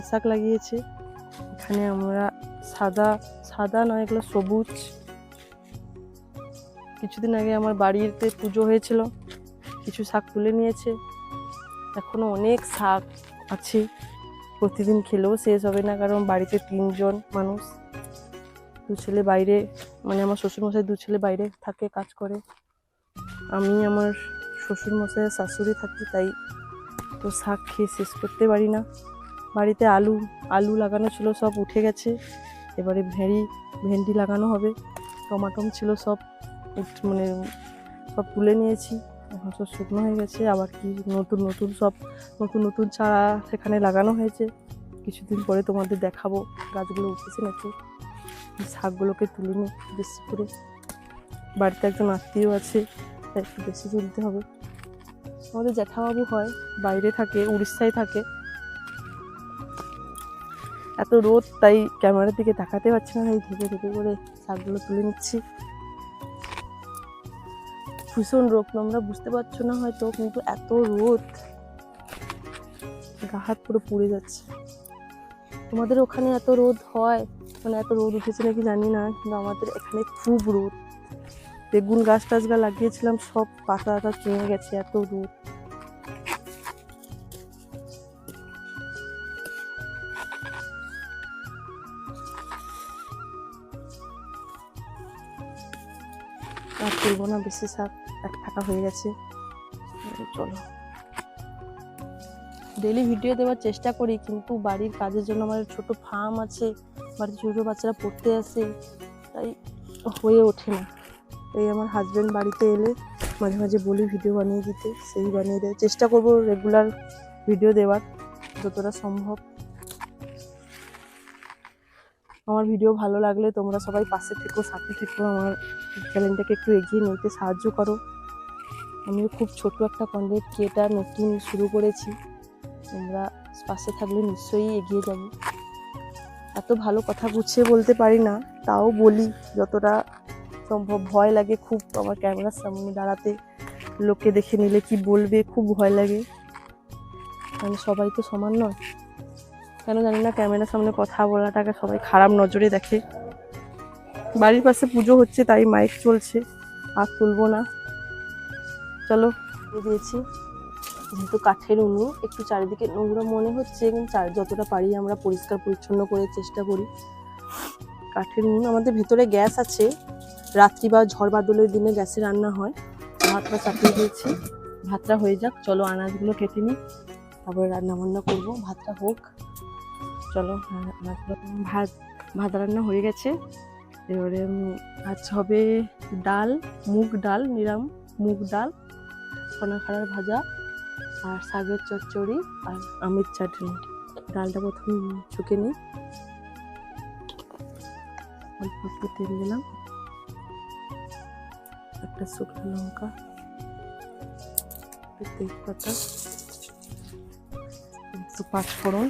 শাক লাগিয়েছে। এখানে আমরা সাদা সাদা নয়, এগুলো সবুজ। কিছুদিন আগে আমার বাড়িতে পুজো হয়েছিল, কিছু শাক তুলে নিয়েছে। এখনো অনেক শাক আছে, প্রতিদিন খেলেও শেষ হবে না, কারণ বাড়িতে 3 জন মানুষ। 2 ছেলে বাইরে, মানে আমার শ্বশুরমশাই 2 ছেলে বাইরে থাকে, কাজ করে। আমি আমার শ্বশুরমশাইয়ের শাশুড়ি থাকি, তাই তো শাক খেয়ে শেষ করতে পারি না। বাড়িতে আলু লাগানো ছিল, সব উঠে গেছে। এবারে ভেন্ডি লাগানো হবে। টমাটম ছিল, সব মানে সব তুলে নিয়েছি, এখন সব শুকনো হয়ে গেছে। আবার কি নতুন চারা সেখানে লাগানো হয়েছে। কিছুদিন পরে তোমাদের দেখাবো গাছগুলো উঠেছে নাকি। শাকগুলোকে তুলে নিই বেশি করে। বাড়িতে একজন আত্মীয় আছে, তাই একটু বেশি তুলতে হবে। আমাদের জ্যাঠাবাবু হয়, বাইরে থাকে, উড়িষ্যায় থাকে। এত রোদ, তাই ক্যামেরার দিকে তাকাতে পারছি না, এই ধীরে করে শাকগুলো তুলে নিচ্ছি। ভীষণ রোদ, তোমরা বুঝতে পারছো না হয়তো, কিন্তু এত রোদ, গা হাত পুরো পুড়ে যাচ্ছে। তোমাদের ওখানে এত রোদ হয়, মানে এত রোদ উঠেছে নাকি জানি না, কিন্তু আমাদের এখানে খুব রোদ। বেগুন গাছ লাগিয়েছিলাম, সব পাতা চুঁয়ে গেছে, এত রোদ। আর তুলবো না বেশি শাক, এক থাকা হয়ে গেছে। চলো, ডেলি ভিডিও দেওয়ার চেষ্টা করি, কিন্তু বাড়ির কাজের জন্য আমার ছোট ফার্ম আছে, বাড়িতে ছোটো বাচ্চারা পড়তে আসে, তাই হয়ে ওঠে না। তাই আমার হাজব্যান্ড বাড়িতে এলে মাঝে মাঝে বলি ভিডিও বানিয়ে দিতে, সেই বানিয়ে দেয়। চেষ্টা করবো রেগুলার ভিডিও দেওয়ার যতটা সম্ভব। আমার ভিডিও ভালো লাগলে তোমরা সবাই পাশে থেকো, সাথে থেকো, আমার চ্যানেলটাকে একটু এগিয়ে নিতে সাহায্য করো। আমিও খুব ছোট একটা কন্টেন্ট ক্রিয়েটার, নতুন শুরু করেছি। তোমরা পাশে থাকলে নিশ্চয়ই এগিয়ে যাবো। এত ভালো কথা গুছিয়ে বলতে পারি না, তাও বলি যতটা সম্ভব। ভয় লাগে খুব আমার ক্যামেরার সামনে দাঁড়াতে, লোকে দেখে নিলে কি বলবে, খুব ভয় লাগে। মানে সবাই তো সমান নয়, কেন জানি না ক্যামেরার সামনে কথা বলাটাকে সবাই খারাপ নজরে দেখে। বাড়ির পাশে পুজো হচ্ছে, তাই মাইক চলছে, আর তুলবো না। চলো, দিয়েছি। যেহেতু কাঠের উনুন, একটু চারিদিকে নোংরা মনে হচ্ছে, কিন্তু যতটা পারি আমরা পরিষ্কার পরিচ্ছন্ন করে চেষ্টা করি। কাঠের উনুন, আমাদের ভেতরে গ্যাস আছে, রাত্রি বা ঝড় বাদলের দিনে গ্যাসে রান্না হয়। ভাতটা চাপিয়ে দিয়েছি, ভাতটা হয়ে যাক। চলো আনাজগুলো কেটে নিই, তারপরে রান্না বান্না করবো। ভাতটা হোক, চলো। ভাত রান্না হয়ে গেছে। এবারে আজ হবে ডাল, মুগ ডাল, নিরাম মুগ ডাল, ছোনা খাড়ার ভাজা, আর শাকের চচ্চড়ি, আর আমের চাটনি। ডালটা প্রথম ছুঁকে নিই, অল্প একটু তেল দিলাম, একটা শুকনো লঙ্কা, তেজপাতা, একটু পাঁচফোড়ন,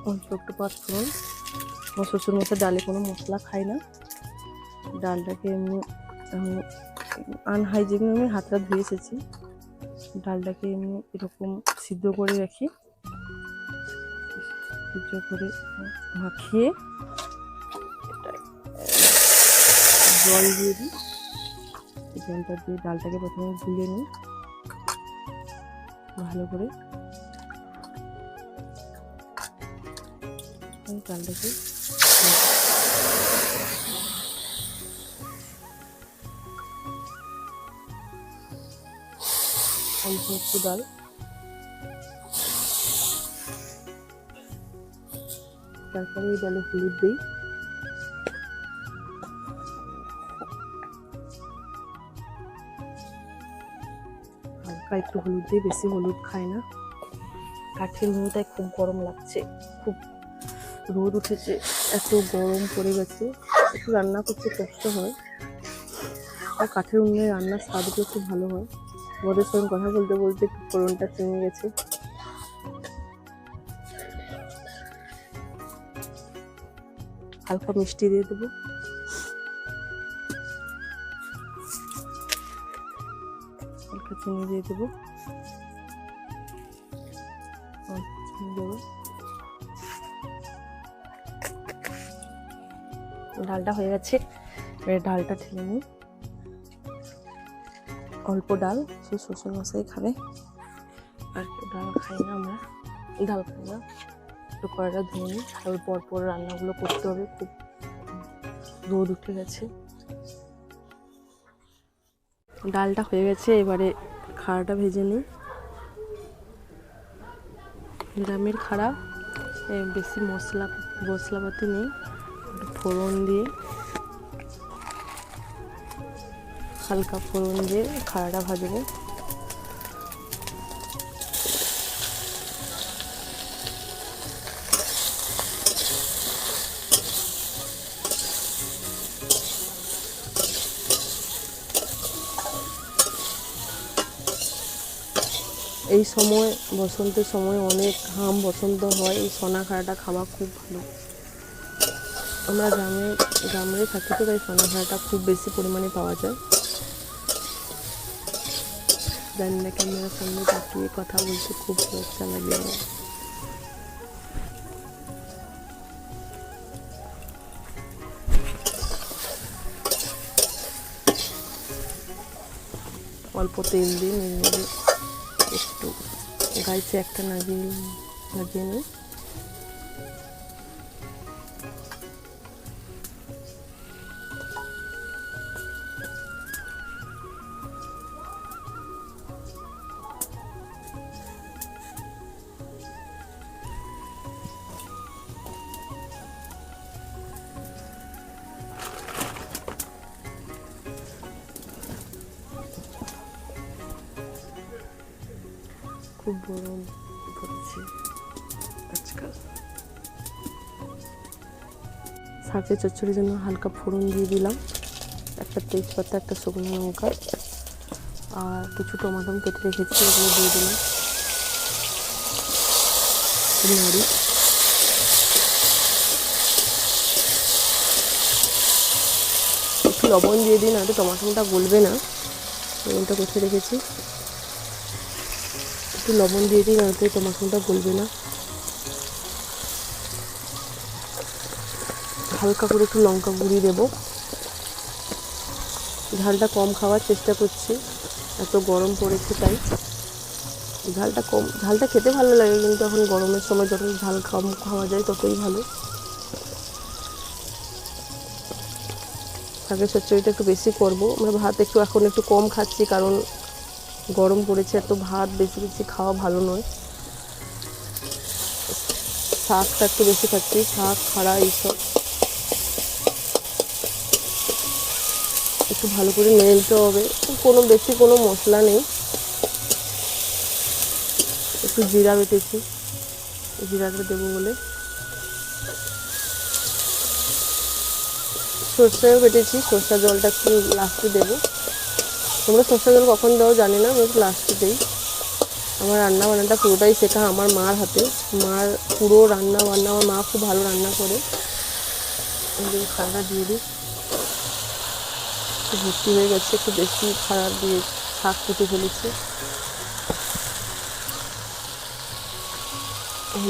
অল্প একটু পাঁচফোড়ন। আমার শ্বশুর মতো ডালে কোনো মশলা খায় না। ডালটাকে আমি আনহাইজিন, আমি হাতটা ধুয়ে এসেছি। ডালটাকে আমি এরকম সিদ্ধ করে রাখি, সিদ্ধ করে মাখিয়ে জল দিয়ে দিই। জলটা দিয়ে ডালটাকে প্রথমে গুলে নিই ভালো করে। ডালটাকে অল্প একটু ডাল, তারপরে এই ডালে হলুদ দিই, হালকা একটু হলুদ দিই, বেশি হলুদ খায় না। কাঠের উনুনটায় খুব গরম লাগছে, খুব রোদ উঠেছে, এত গরম পড়ে গেছে, একটু রান্না করতে কষ্ট হয়। আর কাঠের উনুনে রান্নার স্বাদগুলো খুব ভালো হয়। ওদের সঙ্গে কথা বলতে বলতে একটু ফোড়নটা কমে গেছে। হালকা মিষ্টি দিয়ে দেবো, হালকা চিনি দিয়ে দেবো, চিনি দেবো। ডালটা হয়ে গেছে, এবার ডালটা ঢেলে নিই। অল্প ডাল, সে শ্বশুরমশাই খাবে, আর কেউ ডাল খাই না, আমরা ডাল খাই না। একটু কড়াইটা ধুয়ে নিই, তারপর পরপর রান্নাগুলো করতে হবে, খুব রোদ উঠে গেছে। ডালটা হয়ে গেছে, এবারে খাড়াটা ভেজে নিই। গ্রামের খাড়া, বেশি মশলাপাতি নেই, ফোড়ন দিয়ে, হালকা ফোড়ন দিয়ে খাড়াটা ভাজবো। এই সময় বসন্তের সময় অনেক হাম বসন্ত হয়, এই সনা খাড়াটা খাওয়া খুব ভালো। আমরা গ্রামে থাকি তো, তাই সনা খাড়াটা খুব বেশি পরিমাণে পাওয়া যায়। জানি না, ক্যামেরার সামনে তাকিয়ে কথা বলতে খুব লজ্জা লাগে আমার। অল্প তেল দিয়ে নেড়ে একটু গাইছে একটা লাগিয়ে নিই। খুব গরম পড়েছে আজকাল। শাকের চচ্চড়ির জন্য হালকা ফোড়ন দিয়ে দিলাম, একটা তেজপাতা, একটা শুকনো লঙ্কা, আর কিছু টমেটো কেটে রেখেছি, এগুলো দিয়ে দিলাম। নাড়ি, একটু লবণ দিয়ে দিই, নাহলে টমাটোটা গলবে না। লবণটা কেটে রেখেছি, একটু লবণ দিয়ে দিই, নাহলে টমাটোটা গলবে না। হালকা করে একটু লঙ্কা গুঁড়ি দেবো। ঝালটা কম খাওয়ার চেষ্টা করছি, এত গরম পড়েছে তাই। ঝালটা খেতে ভালো লাগে, কিন্তু এখন গরমের সময় যত ঝাল কম খাওয়া যায় ততই ভালো। শাকের চচ্চড়িটা একটু বেশি করবো। আমরা ভাত এখন একটু কম খাচ্ছি, কারণ গরম পড়েছে, এত ভাত বেশি খাওয়া ভালো নয়। শাকটা একটু বেশি খাচ্ছি, শাক, খাড়া, এইসব একটু ভালো করে নেড়ে নিতে হবে। বেশি কোনো মশলা নেই, একটু জিরা বেটেছি, জিরাটা দেবো বলে। সর্ষেও বেটেছি, সর্ষা জলটা একটু লাস্টে দেবো। তোমরা সর্ষা জল কখন দাও জানি না, আমি একটু লাস্টে দিই। আমার রান্না বান্নাটা পুরোটাই শেখা আমার মার হাতে। মার পুরো রান্না বান্না, আমার মা খুব ভালো রান্না করে। খাড়া দিয়ে দিই, একটু ভর্তি হয়ে গেছে, একটু বেশি খাড়া দিয়ে শাক কেটে ফেলেছি।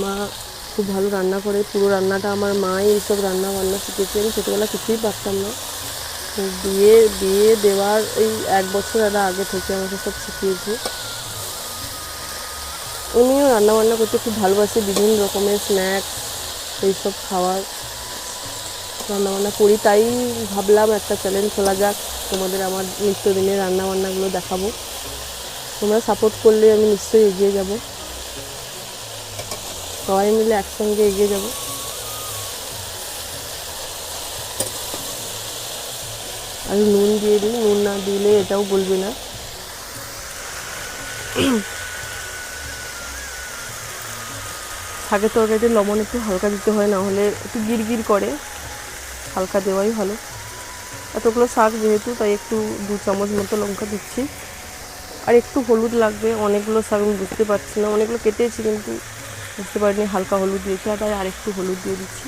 মা খুব ভালো রান্না করে, পুরো রান্নাটা আমার মাই এইসব রান্না বান্না শিখেছে। আমি ছোটোবেলা কিছুই পারতাম না, বিয়ে দেওয়ার এই 1 বছর আগে থেকে আমাকে সব শিখিয়েছে। উনিও রান্নাবান্না করতে খুব ভালোবাসে, বিভিন্ন রকমের স্ন্যাক্স এইসব খাওয়ার রান্নাবান্না করি। তাই ভাবলাম একটা চ্যালেঞ্জ খোলা যাক, তোমাদের আমার নিত্যদিনের রান্নাবান্নাগুলো দেখাবো। তোমরা সাপোর্ট করলে আমি নিশ্চয়ই এগিয়ে যাব, সবাই মিলে একসঙ্গে এগিয়ে যাব। আর নুন দিয়ে দিই, নুন না দিলে এটাও বলবে না। শাকের তরকারিতে লবণ একটু হালকা দিতে হয়, না হলে একটু গিরগির করে, হালকা দেওয়াই ভালো। এতগুলো শাক যেহেতু, তাই একটু 2 চামচ মতো লঙ্কা দিচ্ছি। আর একটু হলুদ লাগবে, অনেকগুলো শাক আমি বুঝতে পারছি না, অনেকগুলো কেটেছি কিন্তু বুঝতে পারিনি, হালকা হলুদ দিয়েছি, আর তাই আরেকটু হলুদ দিয়ে দিচ্ছি।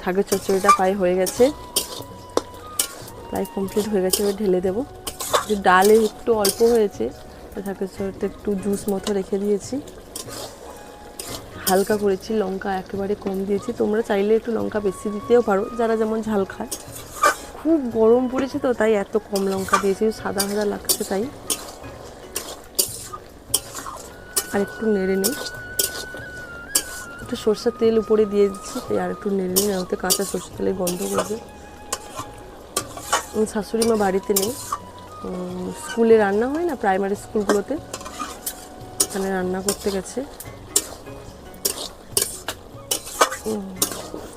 শাকের চচ্চড়িটা প্রায় হয়ে গেছে, প্রায় কমপ্লিট হয়ে গেছে। এবার ঢেলে দেবো। যে ডালে একটু অল্প হয়েছে, শাকের চচ্চড়িটা একটু জুস মতো রেখে দিয়েছি, হালকা করেছি, লঙ্কা একেবারে কম দিয়েছি। তোমরা চাইলে একটু লঙ্কা বেশি দিতেও পারো, যারা যেমন ঝাল খায়। খুব গরম পড়েছে তো, তাই এত কম লঙ্কা দিয়েছি, সাদা সাদা লাগছে তাই। আর একটু নেড়ে নিই, একটু সরষের তেল উপরে দিয়ে দিচ্ছি, তাই আর একটু নেড়ে নিই, ওতে কাঁচা সরষের তেলের গন্ধ করবে। শাশুড়ি মা বাড়িতে নেই, স্কুলে রান্না হয় না, প্রাইমারি স্কুলগুলোতে, ওখানে রান্না করতে গেছে।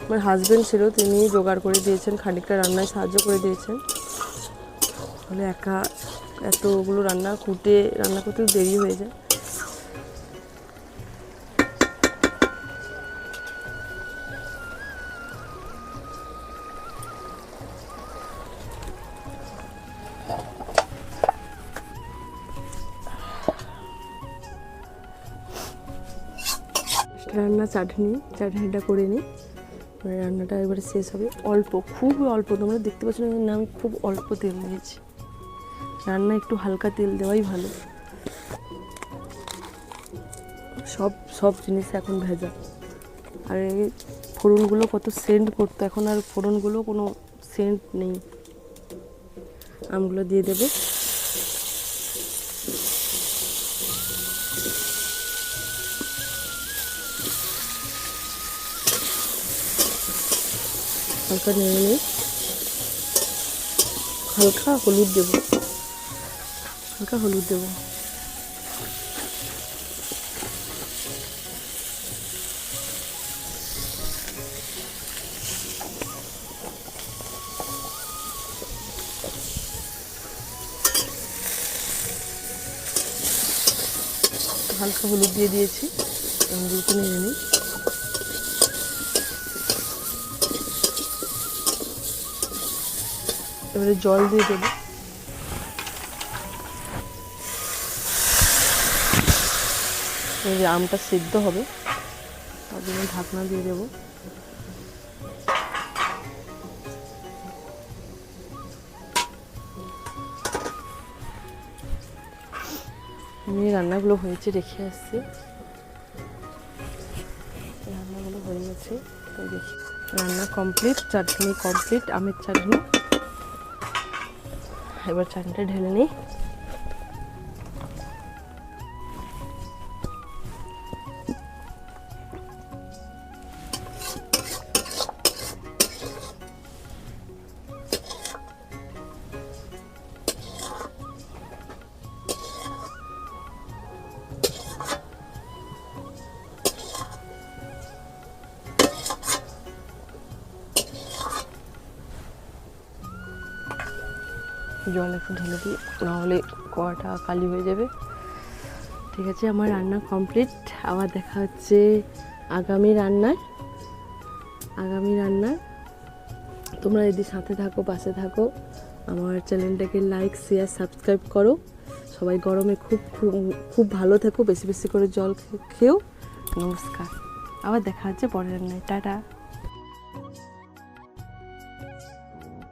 আমার হাজব্যান্ড ছিল, তিনি জোগাড় করে দিয়েছেন, খানিকটা রান্নায় সাহায্য করে দিয়েছেন। তাহলে একা এতগুলো রান্না করতে দেরি হয়ে যায়। রান্না চাটনিটা করে নিই, রান্নাটা এবারে শেষ হবে। খুবই অল্প, তোমরা দেখতে পাচ্ছ না, আমি খুব অল্প তেল দিয়েছি। রান্না একটু হালকা তেল দেওয়াই ভালো, সব জিনিস এখন ভেজা। আর এই ফোড়নগুলো কত সেন্ট করতো, এখন আর ফোড়নগুলো কোনো সেন্ট নেই। আমগুলো দিয়ে দেবো, হালকা নেড়ে নিই, হালকা হলুদ দেবো, হালকা হলুদ দিয়ে দিয়েছি, আমগুলোকে নেড়ে নিই। এবারে জল দিয়ে দেবো, আমটা সিদ্ধ হবে, তার জন্য ঢাকনা দিয়ে দেবো। আমি রান্নাগুলো হয়েছে রেখে আসছি, রান্নাগুলো হয়ে গেছে, তাই দেখি। রান্না কমপ্লিট, চাটনি কমপ্লিট, আমের চাটনি। এবার চাটনিটা ঢেলে নিই। জল একটু ঢেলে দিই, নাহলে কড়াটা কালি হয়ে যাবে। ঠিক আছে, আমার রান্না কমপ্লিট। আবার দেখা হচ্ছে আগামী রান্নায়। তোমরা যদি সাথে থাকো, পাশে থাকো, আমার চ্যানেলটাকে লাইক, শেয়ার, সাবস্ক্রাইব করো। সবাই গরমে খুব ভালো থেকো, বেশি বেশি করে জল খেও। নমস্কার, আবার দেখা হচ্ছে পরের রান্নায়। টাটা।